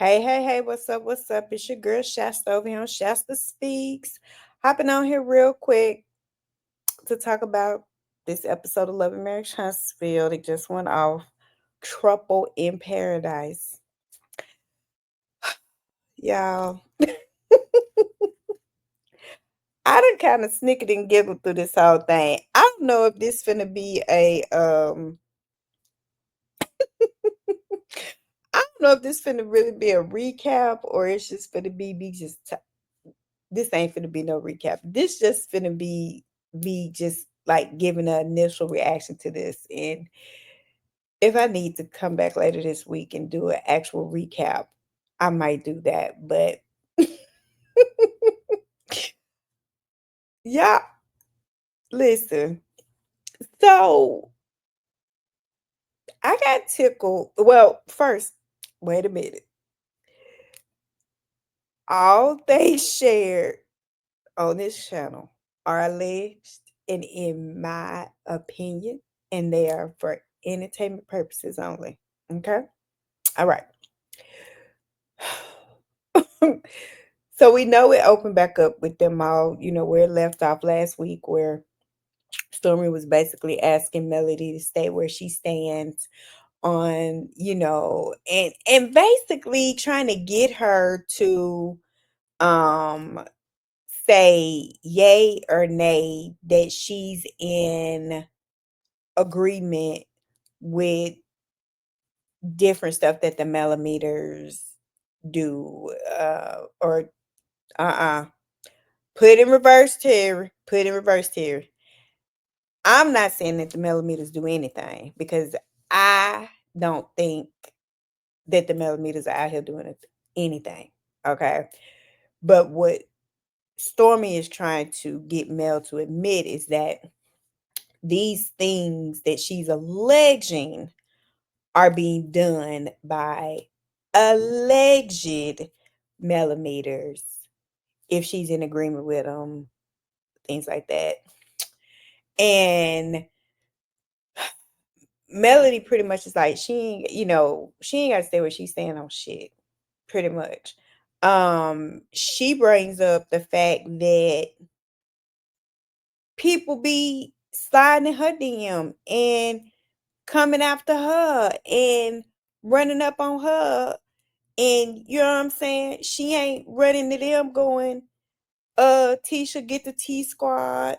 Hey, hey, hey, what's up? What's up? It's your girl Shasta over here on Shasta Speaks. Hopping on here real quick to talk about this episode of Love and Marriage Huntsville that just went off. Trouble in Paradise. Y'all, I done kind of snickered and giggled through this whole thing. I don't know if this finna be a I don't know if this finna really be a recap or it's just finna be me just this ain't finna be no recap. This just finna be me just like giving an initial reaction to this. And if I need to come back later this week and do an actual recap, I might do that. But yeah, listen. So I got tickled. Well, first, wait a minute. All they shared on this channel are alleged and in my opinion, and they are for entertainment purposes only. Okay? All right. So we know it opened back up with them all, where it left off last week, where Stormy was basically asking Melody to stay where she stands on, and basically trying to get her to um say yay or nay that she's in agreement with different stuff that the millimeters do, or put in reverse, Terry. Put in reverse, Terry. I'm not saying that the millimeters do anything because I don't think that the millimeters are out here doing anything. Okay. But what Stormy is trying to get Mel to admit is that these things that she's alleging are being done by alleged millimeters if she's in agreement with them, things like that. And Melody pretty much is like she ain't gotta stay where she's staying on shit, pretty much. She brings up the fact that people be sliding in her DM and coming after her and running up on her. And you know what I'm saying? She ain't running to them going, Tisha get the T squad,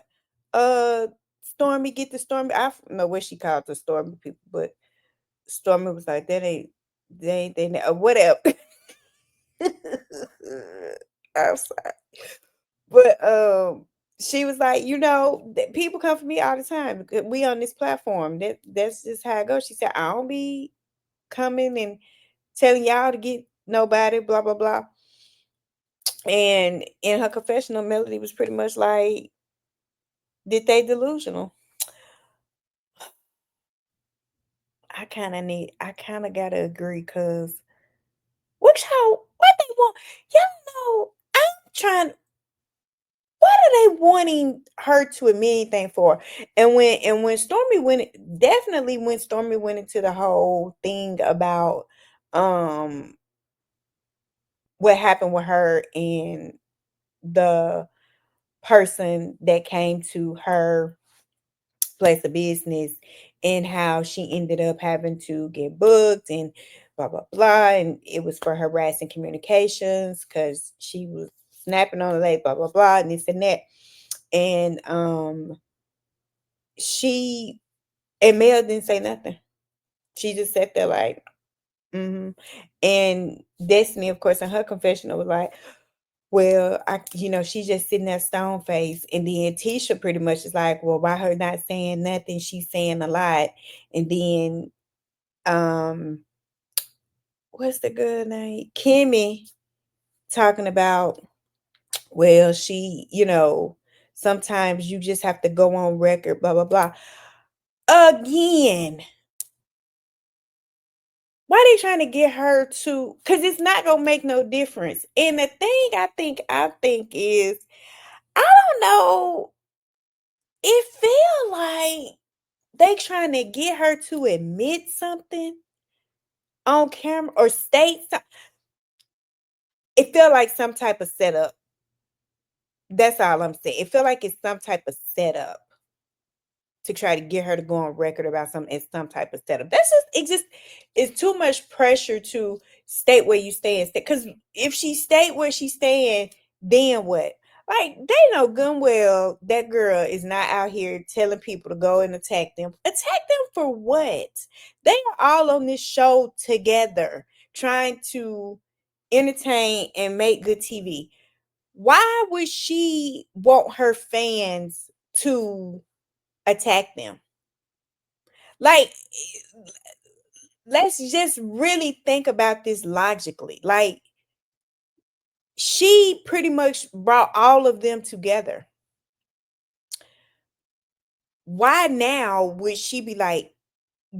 uh Stormy get the Stormy. I don't know what she called the Stormy people, but Stormy was like, that ain't they whatever. I'm sorry. But she was like, people come for me all the time. We on this platform. That's just how it goes. She said, I don't be coming and telling y'all to get nobody, blah, blah, blah. And in her confessional, Melody was pretty much like, did they delusional? I kind of gotta agree because what they want, y'all know, I'm trying, what are they wanting her to admit anything for? And when Stormy went, definitely when Stormy went into the whole thing about um what happened with her and the person that came to her place of business and how she ended up having to get booked and blah blah blah, and it was for harassing communications because she was snapping on the lady, blah blah blah, and this and that. And she and Mel didn't say nothing. She just sat there like, mm-hmm. And Destiny, of course, in her confessional was like, well, she's just sitting there stone face. And then Tisha pretty much is like, well, why her not saying nothing? She's saying a lot. And then what's the good name? Kimmy talking about, well, sometimes you just have to go on record, blah, blah, blah. Again, why they trying to get her to, because it's not gonna make no difference. And the thing I think is, I don't know, it feel like they trying to get her to admit something on camera or state something. It felt like some type of setup. That's all I'm saying. It felt like it's some type of setup to try to get her to go on record about something as some type of setup. That's just it's too much pressure to state where you stand. Because if she stayed where she's staying, then what? Like they know good and well that girl is not out here telling people to go and attack them. Attack them for what? They are all on this show together, trying to entertain and make good TV. Why would she want her fans to attack them? Like, let's just really think about this logically. Like, she pretty much brought all of them together. Why now would she be like,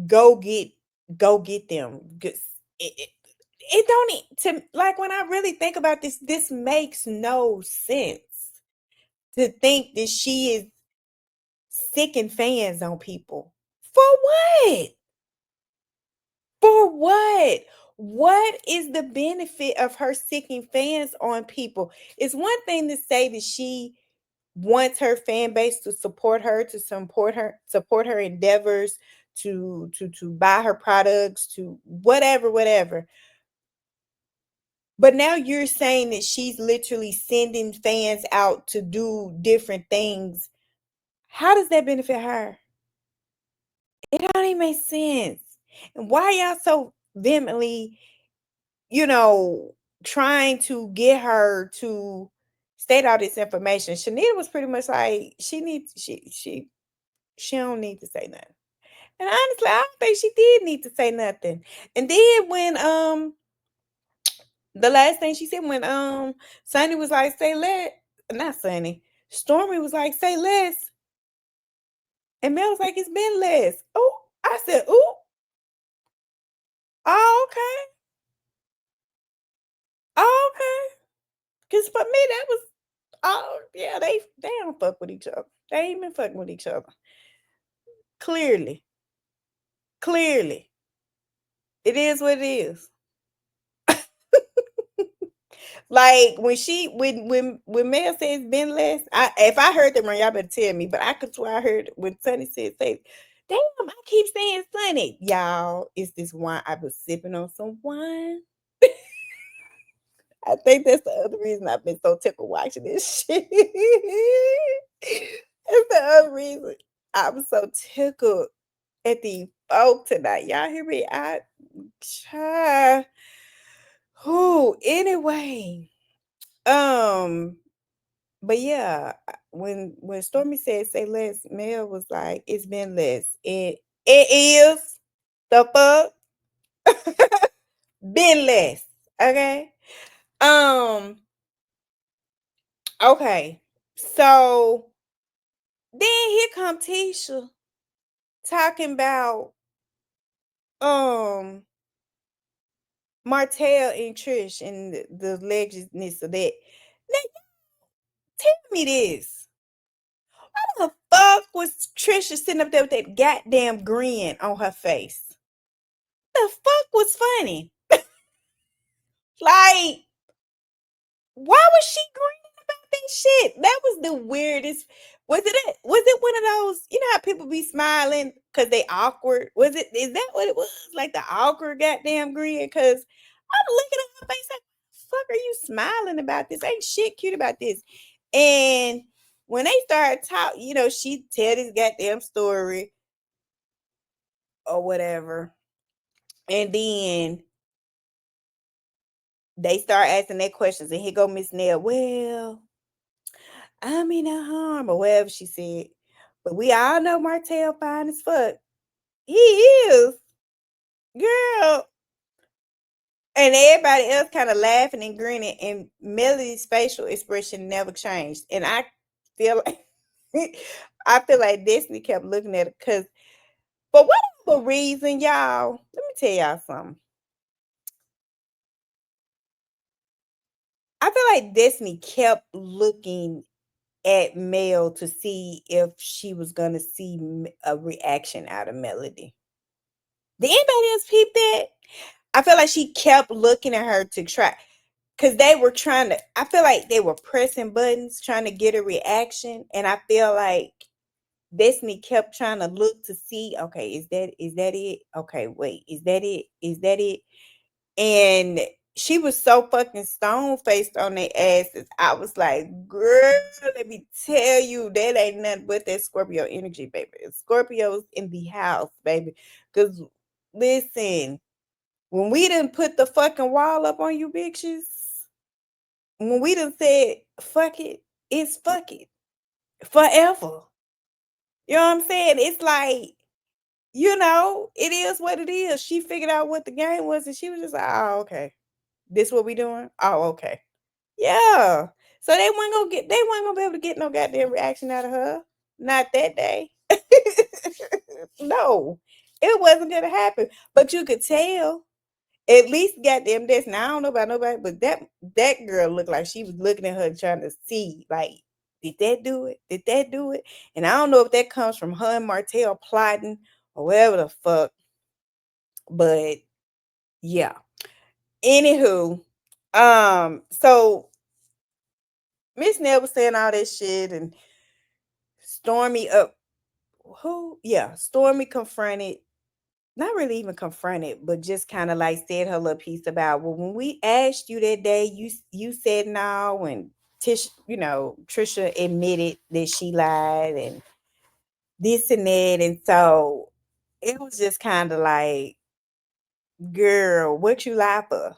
go get go get them? It don't to like when I really think about this makes no sense to think that she is sicking fans on people. For what? For what? What is the benefit of her sicking fans on people? It's one thing to say that she wants her fan base to support her endeavors, to buy her products, to whatever. But now you're saying that she's literally sending fans out to do different things. How does that benefit her? It don't even make sense. And why y'all so vehemently, you know, trying to get her to state all this information? Shanita was pretty much like, she don't need to say nothing. And honestly, I don't think she did need to say nothing. And then when the last thing she said when Sunny was like, say let not Sunny, Stormy was like, say less. And Mel was like, it's been less. Oh, I said, oh, oh, okay. Oh, okay. Because for me, that was, oh, yeah, they don't fuck with each other. They ain't been fucking with each other. Clearly. Clearly. It is what it is. Like when Mel says been less, if I heard them wrong, y'all better tell me. But I could swear I heard when Sunny said say, damn, I keep saying Sunny. Y'all, it's this wine. I was sipping on some wine. I think that's the other reason I've been so tickled watching this shit. That's the other reason I was so tickled at the folk tonight. Y'all hear me? Child. Who anyway. Um, but yeah, when Stormy said say less, Mel was like, it's been less. It is the fuck been less. Okay. Um, okay. So then here come Tisha talking about um Martell and Trish and the allegedness of that. Now tell me this. Why the fuck was Trisha sitting up there with that goddamn grin on her face? The fuck was funny? Like, why was she grinning about that shit? That was the weirdest. Was it one of those, you know how people be smiling because they awkward? Is that what it was? Like the awkward goddamn grin? Cause I'm looking at her face like, fuck are you smiling about this? Ain't shit cute about this. And when they started talking, she tell this goddamn story or whatever. And then they start asking their questions, and here go Miss Nell. Well, I mean no harm, or whatever she said. But we all know Martell fine as fuck. He is, girl. And everybody else kind of laughing and grinning, and Melody's facial expression never changed. And I feel like Destiny kept looking at it because for whatever reason, y'all, let me tell y'all something. I feel like Destiny kept looking at Mel to see if she was gonna see a reaction out of Melody. Did anybody else peep that? I feel like she kept looking at her to try. because they were trying to, I feel like they were pressing buttons trying to get a reaction. And I feel like Destiny kept trying to look to see, okay, is that it? Okay, wait, is that it? Is that it? And she was so fucking stone faced on their asses. I was like, girl, let me tell you, that ain't nothing but that Scorpio energy, baby. Scorpios in the house, baby. Because listen, when we didn't put the fucking wall up on you bitches, when we done said fuck it, it's fuck it forever. You know what I'm saying? It's like, it is what it is. She figured out what the game was, and she was just like, oh, okay. This what we doing? Oh, okay. Yeah. So they weren't gonna be able to get no goddamn reaction out of her. Not that day. No, it wasn't gonna happen. But you could tell. At least goddamn this. Now I don't know about nobody, but that girl looked like she was looking at her trying to see, like, did that do it? Did that do it? And I don't know if that comes from her and Martell plotting or whatever the fuck. But yeah. Anywho, so Miss Nell was saying all that shit, and Stormy Stormy confronted, not really even confronted, but just kind of like said her little piece about, well, when we asked you that day, you said no, and Trisha admitted that she lied and this and that, and so it was just kind of like, girl, what you lie for?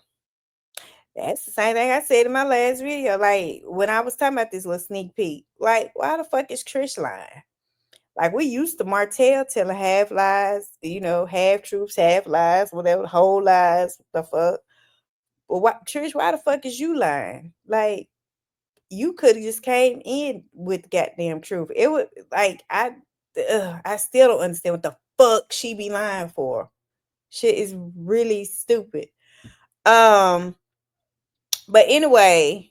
That's the same thing I said in my last video. Like, when I was talking about this little sneak peek, like, why the fuck is Trish lying? Like, we used to Martell telling half lies, half truths, half lies, whatever, whole lies, the fuck. But Trish, why the fuck is you lying? Like, you could have just came in with goddamn truth. It would, like, I still don't understand what the fuck she be lying for. Shit is really stupid. But anyway,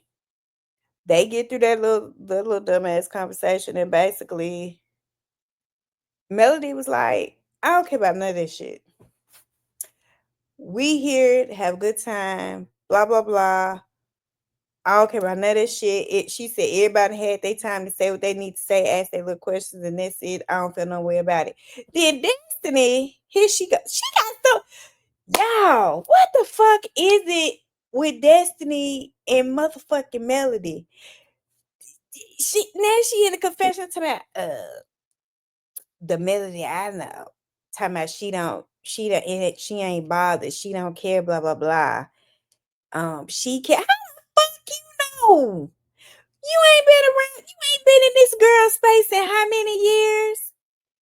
they get through the little dumbass conversation, and basically Melody was like, I don't care about none of this shit. We here to have a good time, blah, blah, blah. I don't care about none of this shit. She said everybody had their time to say what they need to say, ask their little questions, and that's it. I don't feel no way about it. Then Destiny, here she got so, y'all, what the fuck is it with Destiny and motherfucking Melody? She in the confession to me, the Melody I know, talking about she ain't bothered, she don't care, blah blah blah. She care. How the fuck you know? You ain't been in this girl's space in how many years?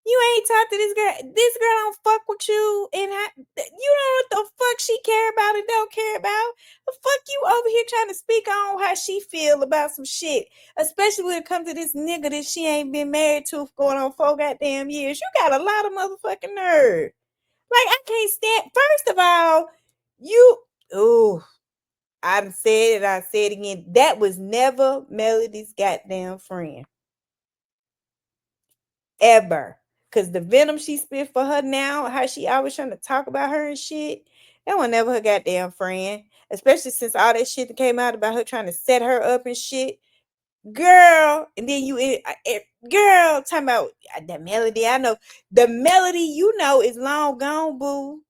You ain't talked to this girl. This girl don't fuck with you, and you know what the fuck she care about and don't care about. The fuck you over here trying to speak on how she feel about some shit, especially when it comes to this nigga that she ain't been married to for going on 4 goddamn years. You got a lot of motherfucking nerve. Like, I can't stand. First of all, I said it. I said it again. That was never Melody's goddamn friend. Ever. Because the venom she spit for her now, how she always trying to talk about her and shit, that was never her goddamn friend. Especially since all that shit that came out about her trying to set her up and shit. Girl, and then girl, talking about the Melody. I know the Melody is long gone, boo.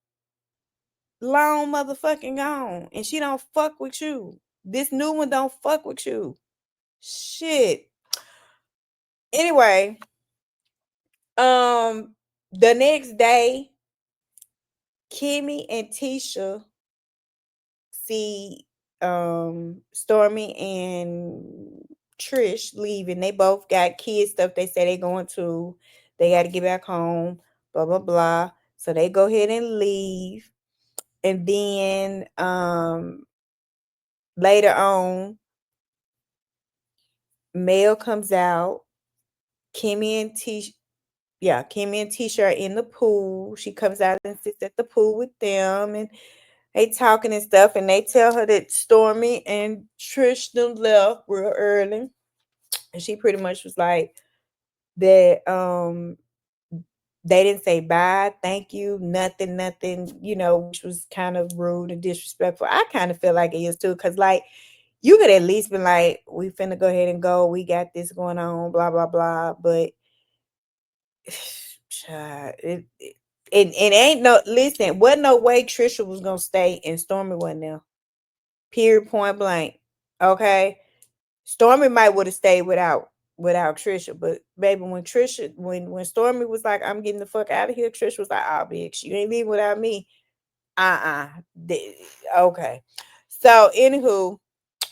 Long motherfucking gone. And she don't fuck with you. This new one don't fuck with you. Shit. Anyway, the next day, Kimmy and TISHA see Stormy and Trish leaving. They both got kids stuff they say they going to. They got to get back home, blah blah blah. So they go ahead and leave. And then later on, Mel comes out. Kimmy and Tisha are in the pool. She comes out and sits at the pool with them, and they talking and stuff. And they tell her that Stormy and Trish them left real early, and she pretty much was like that. They didn't say bye, thank you, nothing, which was kind of rude and disrespectful. I kind of feel like it is too, because like You could at least be like, we finna go ahead and go. We got this going on, blah, blah, blah. But child, it ain't no listen, wasn't no way Trisha was gonna stay and Stormy wasn't there. Period, point blank. Okay. Stormy might would have stayed without Trisha, but baby, when Stormy was like, I'm getting the fuck out of here, Trisha was like, oh bitch, you ain't leaving without me. Uh-uh. Okay. So anywho,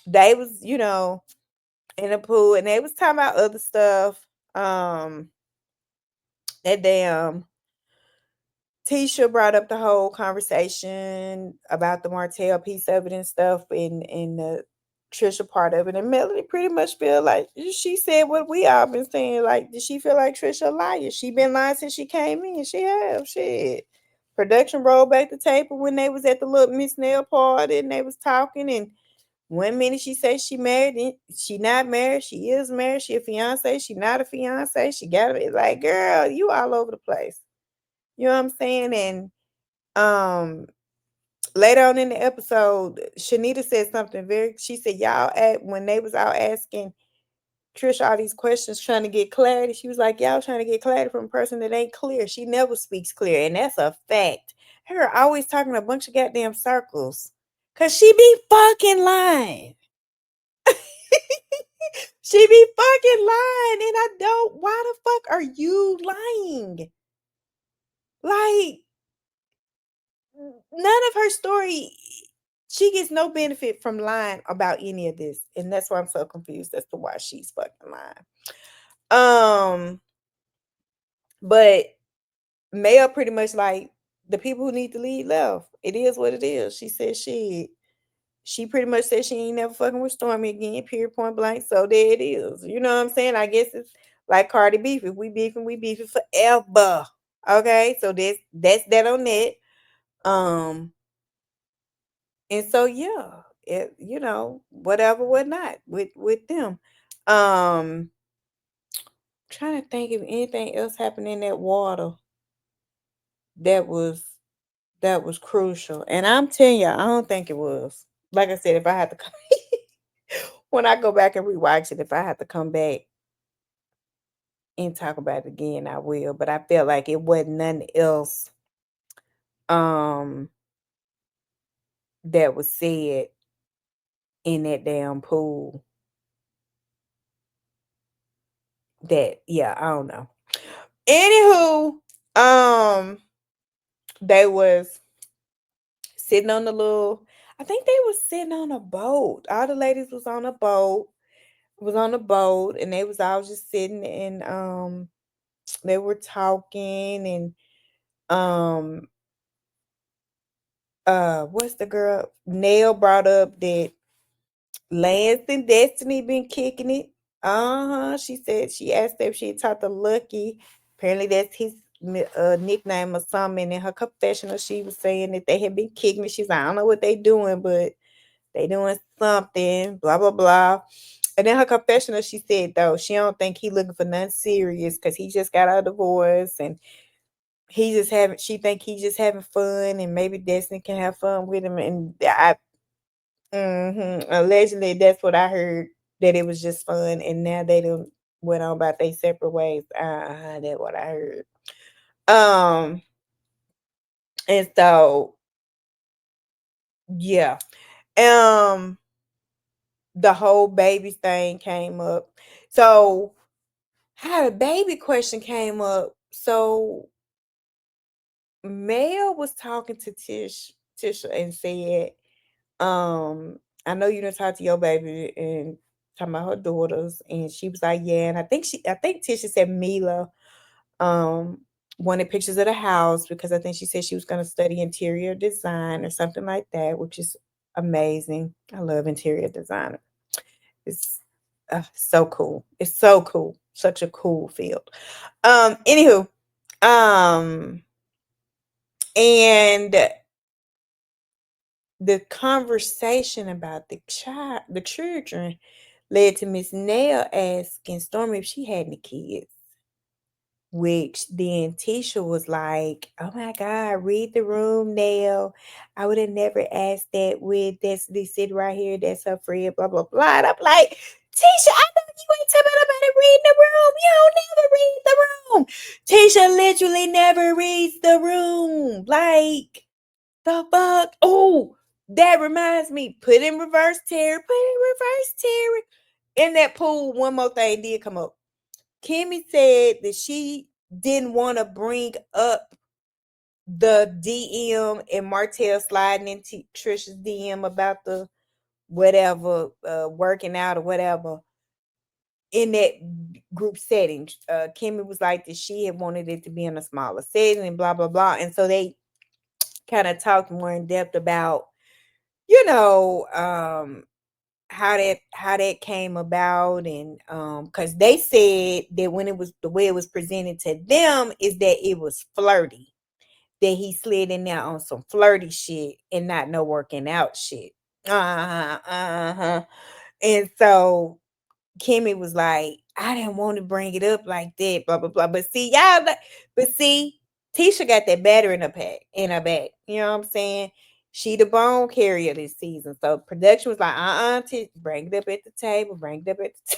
they was, in the pool and they was talking about other stuff. That damn Tisha brought up the whole conversation about the Martell piece of it and stuff in the Trisha part of it. And Melody pretty much feel like she said what we all been saying. Like, did she feel like Trisha a liar? She been lying since she came in. She have shit. Production rolled back the tape when they was at the little Miss Nail party and they was talking. And 1 minute she says she married, and she not married. She is married. She a fiance. She not a fiance. She got it. Like, girl, you all over the place. You know what I'm saying? And later on in the episode, Shanita said something she said, y'all when they was out asking Trisha all these questions trying to get clarity, she was like, y'all trying to get clarity from a person that ain't clear. She never speaks clear, and that's a fact. Her always talking a bunch of goddamn circles. Cause she be fucking lying. She be fucking lying, and I don't. Why the fuck are you lying? Like, none of her story, she gets no benefit from lying about any of this. And that's why I'm so confused as to why she's fucking lying. But Maya pretty much like the people who need to leave left. It is what it is. She said she pretty much said she ain't never fucking with Stormy again, period, point blank. So there it is. You know what I'm saying? I guess it's like Cardi beef. If we beefing forever. Okay, so that's that on that. And so yeah, whatever, whatnot with them. Trying to think if anything else happened in that water that was crucial. And I'm telling you, I don't think it was. Like I said, if I had to come when I go back and rewatch it, if I have to come back and talk about it again, I will. But I felt like it wasn't nothing else um that was said in that damn pool that, yeah, I don't know. Anywho, they was sitting on the little, I think they was sitting on a boat. All the ladies was on a boat, and they was all just sitting, and they were talking, and what's the girl? Nell brought up that Lance and Destiny been kicking it. She said she asked if she had talked to Lucky. Apparently that's his nickname or something. In her confessional, she was saying that they had been kicking it. She's like, I don't know what they doing, but they doing something, blah, blah, blah. And in her confessional, she said, though, she don't think he looking for nothing serious because he just got a divorce and she think he just having fun, and maybe Destiny can have fun with him. And allegedly, that's what I heard, that it was just fun, and now they done went on about their separate ways. That's what I heard. And so, yeah. Um, the whole baby thing came up. So, how the baby question came up. So, Mel was talking to Tisha and said, I know you done talk to your baby and talking about her daughters, and she was like, yeah. And I think Tisha said Mila wanted pictures of the house because I think she said she was gonna study interior design or something like that, which is amazing. I love interior design. It's so cool. It's so cool. Such a cool field. Anywho, um, and the conversation about the children led to Miss Nail asking Stormy if she had any kids. which then Tisha was like, "Oh my God, read the room, Nell. I would have never asked that with this sit right here. That's her friend, blah, blah, blah." And I'm like, Tisha, I know you ain't talking about reading the room. You don't never read the room. Tisha literally never reads the room. Like, the fuck? Oh, that reminds me. Put in reverse, Terry. Put in reverse, Terry. In that pool, one more thing did come up. Kimmy said that she didn't want to bring up the DM and Martell sliding into Trisha's DM about the whatever, working out or whatever in that group setting. Kimmy was like that she had wanted it to be in a smaller setting and blah, blah, blah. And so they kind of talked more in depth about, you know, how that came about. And because they said that when it was the way it was presented to them is that it was flirty, that he slid in there on some flirty shit and not no working out shit. And so Kimmy was like, I didn't want to bring it up like that, blah blah blah. But see, Tisha got that batter in her back. You know what I'm saying? She the bone carrier this season. So production was like, bring it up at the table, bring it up at the table.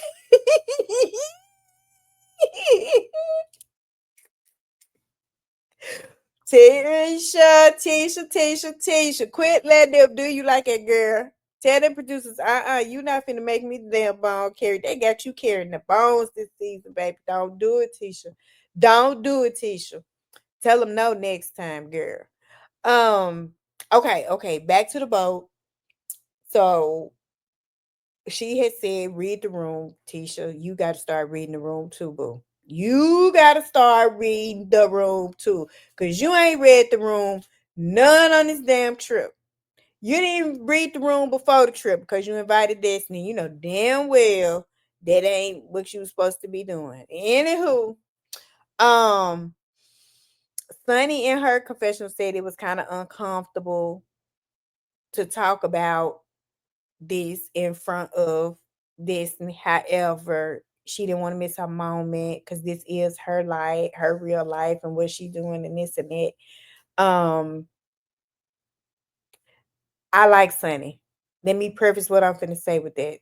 Tisha, quit letting them do you like that, girl. Tell them producers, you not finna make me the damn bone carry. They got you carrying the bones this season, baby. Don't do it, Tisha. Don't do it, Tisha. Tell them no next time, girl. Okay, back to the boat. So she had said, read the room, Tisha. You got to start reading the room too, boo. You got to start reading the room too. Because you ain't read the room none on this damn trip. You didn't even read the room before the trip because you invited Destiny. You know damn well that ain't what you was supposed to be doing. Anywho, um, Sunny in her confessional said it was kind of uncomfortable to talk about this in front of Destiny. However, she didn't want to miss her moment because this is her life, her real life, and what she doing and this and that. I like Sunny. Let me preface what I'm finna say with that.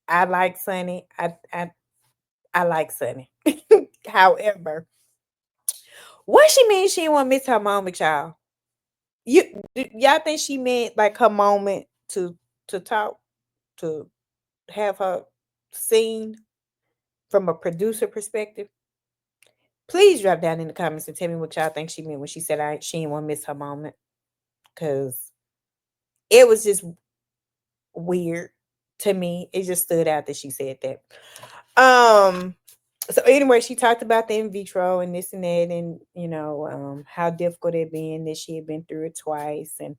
I like Sunny. I like Sunny. However, what she mean she didn't want to miss her moment, y'all? Y'all think she meant like her moment to talk, to have her seen from a producer perspective? Please drop down in the comments and tell me what y'all think she meant when she said she didn't want to miss her moment. Cause it was just weird to me. It just stood out that she said that. So anyway, she talked about the in vitro and this and that, and how difficult it been, that she had been through it twice and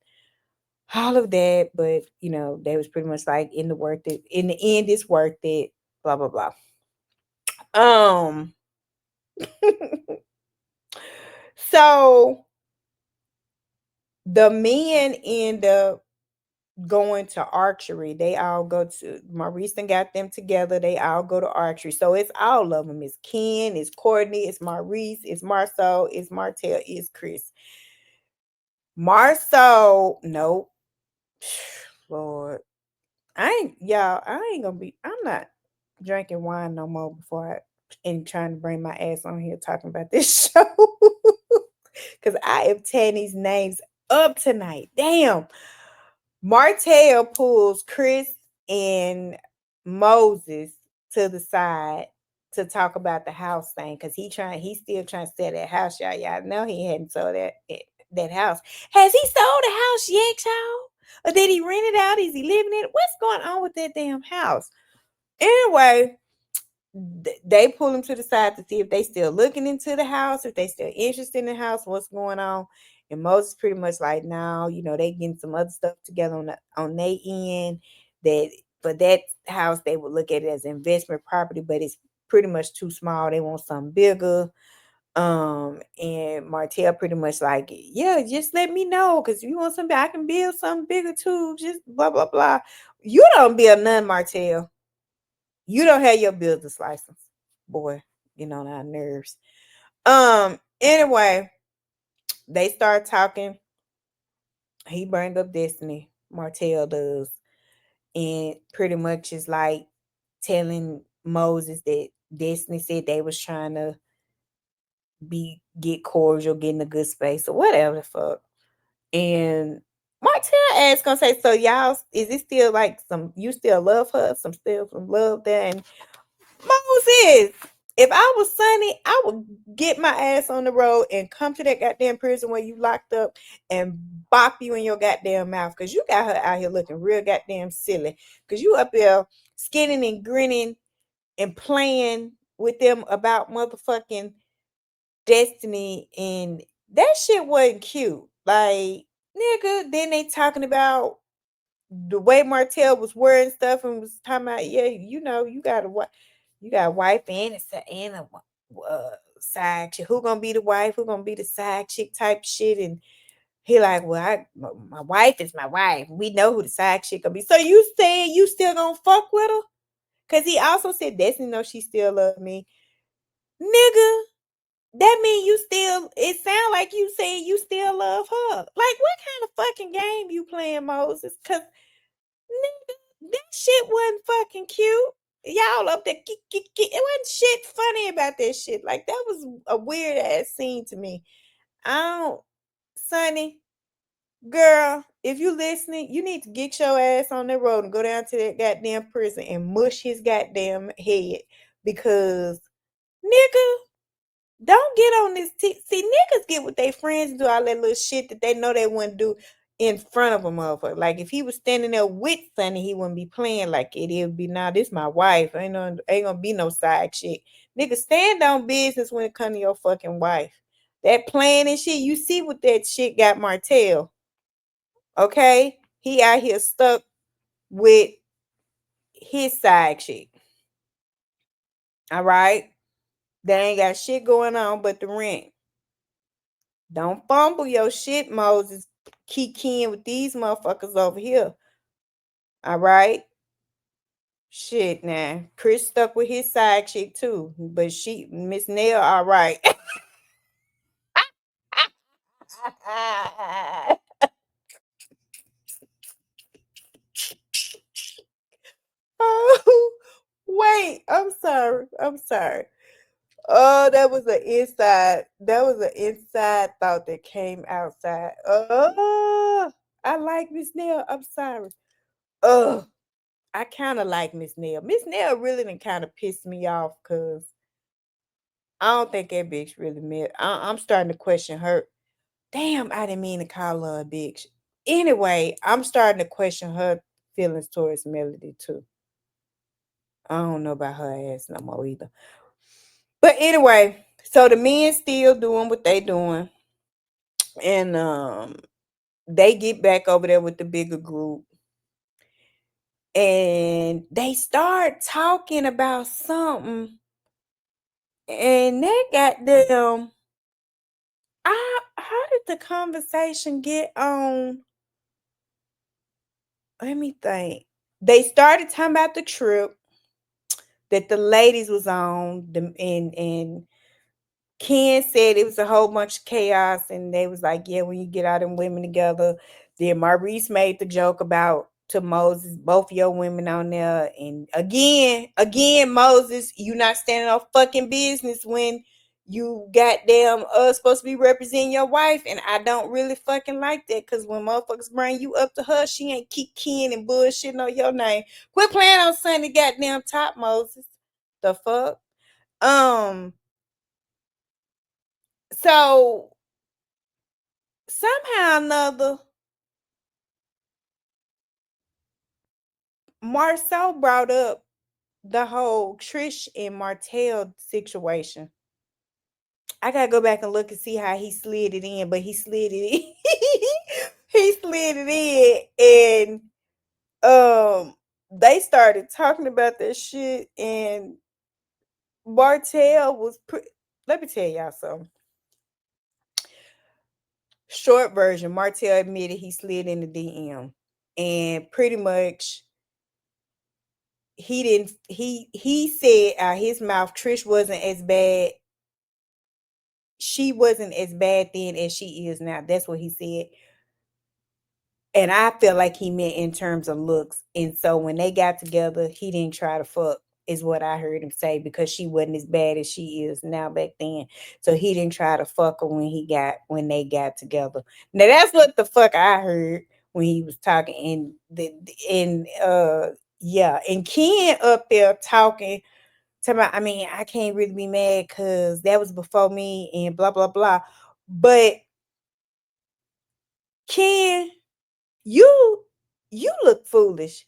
all of that. But they was pretty much like, in the end it's worth it, blah blah blah. So the men end up going to archery. They all go to Maurice and got them together. They all go to archery. So it's all of them. It's Ken, it's Courtney, it's Maurice, it's Marceau, it's Martell, it's Chris. Marceau, nope. Lord. I'm not drinking wine no more and trying to bring my ass on here talking about this show. Cause I am tearing these names up tonight. Damn. Martell pulls Chris and Moses to the side to talk about the house thing, because he's still trying to sell that house, y'all. Y'all know he hadn't sold that house. Has he sold the house yet, y'all? Or did he rent it out? Is he living in it? What's going on with that damn house? Anyway, they pull him to the side to see if they still looking into the house, if they still interested in the house, what's going on. And Moses pretty much like, no, they getting some other stuff together on their end, that for that house they would look at it as investment property, but it's pretty much too small. They want something bigger. And Martell pretty much like, yeah, just let me know, because if you want something, I can build something bigger too. Just blah blah blah. You don't build none, Martell. You don't have your business license, boy. Our nerves. Anyway, they start talking. He bring up Destiny. Martell does. And pretty much is like telling Moses that Destiny said they was trying to get cordial, get in a good space or whatever the fuck. And Martell asked gonna say, so y'all, is it still like some you still love her? Some love there. And Moses, if I was Sonny, I would get my ass on the road and come to that goddamn prison where you locked up and bop you in your goddamn mouth. Cause you got her out here looking real goddamn silly. Cause you up there skinning and grinning and playing with them about motherfucking Destiny, and that shit wasn't cute. Like, nigga, then they talking about the way Martell was wearing stuff and was talking about, yeah, you know, you got a wife and a side chick. Who gonna be the wife? Who gonna be the side chick type shit? And he like, well, my wife is my wife. We know who the side chick gonna be. So you saying you still gonna fuck with her? Cause he also said Destiny knows she still love me, nigga. That mean you still, it sound like you saying you still love her. Like, what kind of fucking game you playing, Moses? Cause nigga, that shit wasn't fucking cute. Y'all up there, it wasn't shit funny about that shit. Like, that was a weird ass scene to me. I don't, Sonny, girl, if you listening, you need to get your ass on the road and go down to that goddamn prison and mush his goddamn head. Because, nigga, don't get on this. See, niggas get with their friends and do all that little shit that they know they wouldn't do in front of a motherfucker. Like if he was standing there with Sonny, he wouldn't be playing like it. It would be, nah, this my wife. Ain't gonna be no side chick. Nigga, stand on business when it come to your fucking wife. That playing and shit, you see what that shit got Martell. Okay? He out here stuck with his side chick. All right? They ain't got shit going on but the rent. Don't fumble your shit, Moses. Keep keying with these motherfuckers over here. All right. Shit now. Chris stuck with his side chick too. But Miss Nail, all right. Oh, wait. I'm sorry. I'm sorry. Oh, that was an inside. That was an inside thought that came outside. Oh, I like Miss Nail. I'm sorry. Oh, I kind of like Miss Nail. Miss Nail really done kind of pissed me off because I don't think that bitch really met. I'm starting to question her. Damn, I didn't mean to call her a bitch. Anyway, I'm starting to question her feelings towards Melody too. I don't know about her ass no more either. But anyway, so the men still doing what they doing, and they get back over there with the bigger group, and they start talking about something, and they got them. How did the conversation get on? Let me think. They started talking about the trip that the ladies was on, and Ken said it was a whole bunch of chaos, and they was like, yeah, when you get all them women together. Then Maurice made the joke about to Moses, both your women on there. And again, Moses, you not standing on fucking business when you goddamn supposed to be representing your wife. And I don't really fucking like that, because when motherfuckers bring you up to her, she ain't keep keying and bullshitting on your name. Quit playing on Sunday goddamn top, Moses. The fuck? Um, so somehow or another, Marceau brought up the whole Trish and Martell situation. I gotta go back and look and see how he slid it in, but he slid it in. He slid it in, and they started talking about that shit, and Martell was let me tell y'all something. Short version, Martell admitted he slid in the DM, and pretty much he didn't he said out his mouth Trish wasn't as bad she wasn't as bad then as she is now. That's what he said. And I feel like he meant in terms of looks. And so when they got together, he didn't try to fuck, is what I heard him say, because she wasn't as bad as she is now back then. So he didn't try to fuck her when they got together. Now that's what the fuck I heard when he was talking. Yeah, and Ken up there talking to my, I mean, I can't really be mad because that was before me and blah blah blah. But Ken, you you look foolish.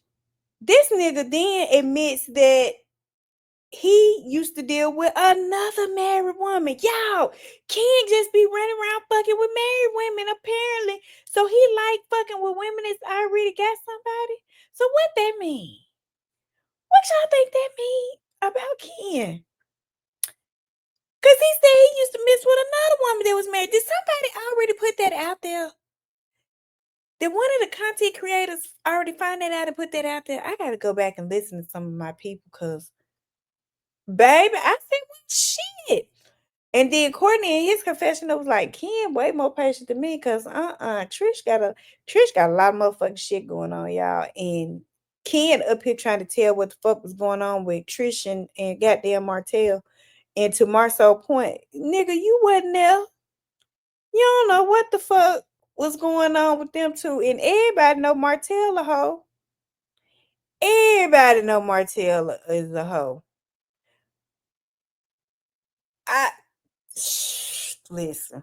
This nigga then admits that he used to deal with another married woman. Y'all can't just be running around fucking with married women, apparently. So he like fucking with women that's already got somebody. So what that mean? What y'all think that mean about Ken? Because he said he used to mess with another woman that was married. Did somebody already put that out there? Did one of the content creators already find that out and put that out there? I got to go back and listen to some of my people because, baby, I said, well, shit. And then Courtney in his confessional was like, Ken way more patient than me because Trish got a lot of motherfucking shit going on, y'all. And Ken up here trying to tell what the fuck was going on with Trish and goddamn Martell. And to Marceau's point, nigga, you wasn't there. You don't know what the fuck was going on with them two. And everybody know Martell a hoe. Everybody know Martell is a hoe. Listen.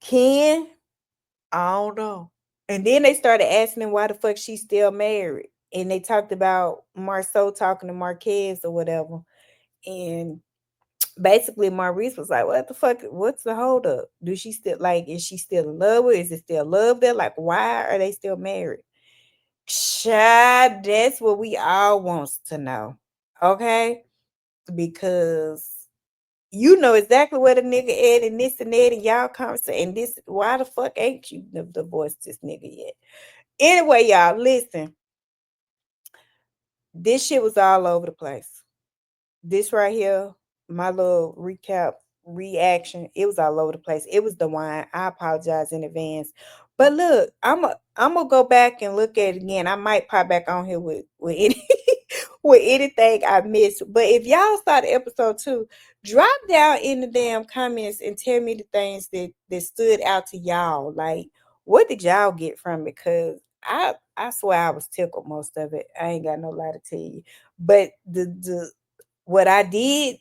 Ken, I don't know. And then they started asking him why the fuck she still married. And they talked about Marceau talking to Marquez or whatever. And basically Maurice was like, what the fuck? What's the hold up? Do she still like, is she still in love with? Is it still love there? Like, why are they still married? Child, that's what we all wants to know. Okay? Because you know exactly where the nigga at and this and that and y'all conversation and this, why the fuck ain't you divorced this nigga yet? Anyway, y'all, listen. This shit was all over the place. This right here, my little recap reaction, it was all over the place. It was the wine. I apologize in advance. But look, I'm gonna go back and look at it again. I might pop back on here with any with anything I missed. But if y'all started episode 2, drop down in the damn comments and tell me the things that stood out to y'all. Like, what did y'all get from it? Because I swear I was tickled most of it. I ain't got no lie to tell you. But the what I did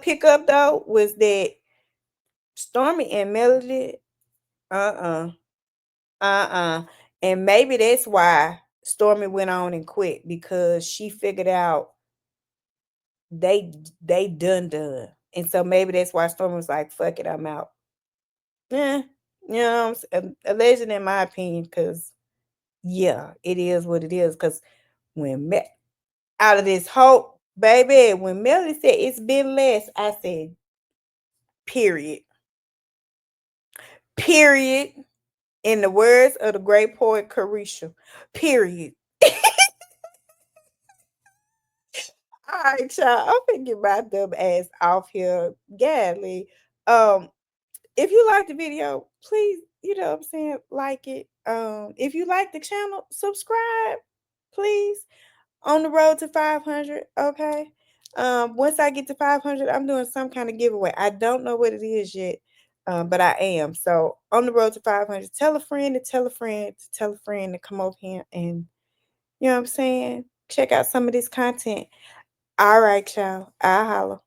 pick up though was that Stormy and Melody, uh-uh, uh-uh. And maybe that's why Stormy went on and quit, because she figured out they done. And so maybe that's why Stormy was like, fuck it, I'm out. Yeah, you know, a legend in my opinion, because yeah, it is what it is. Because when out of this hope, baby, when Melody said it's been less, I said, period. Period. In the words of the great poet Carisha. Period. All right, y'all. I'm gonna get my dumb ass off here. Gadly. Um, if you like the video, please, you know what I'm saying, like it. If you like the channel, subscribe, please. On the road to 500, okay? Once I get to 500, I'm doing some kind of giveaway. I don't know what it is yet, but I am. So on the road to 500, tell a friend to tell a friend to tell a friend to come over here and, you know what I'm saying, check out some of this content. All right, y'all. I'll holla.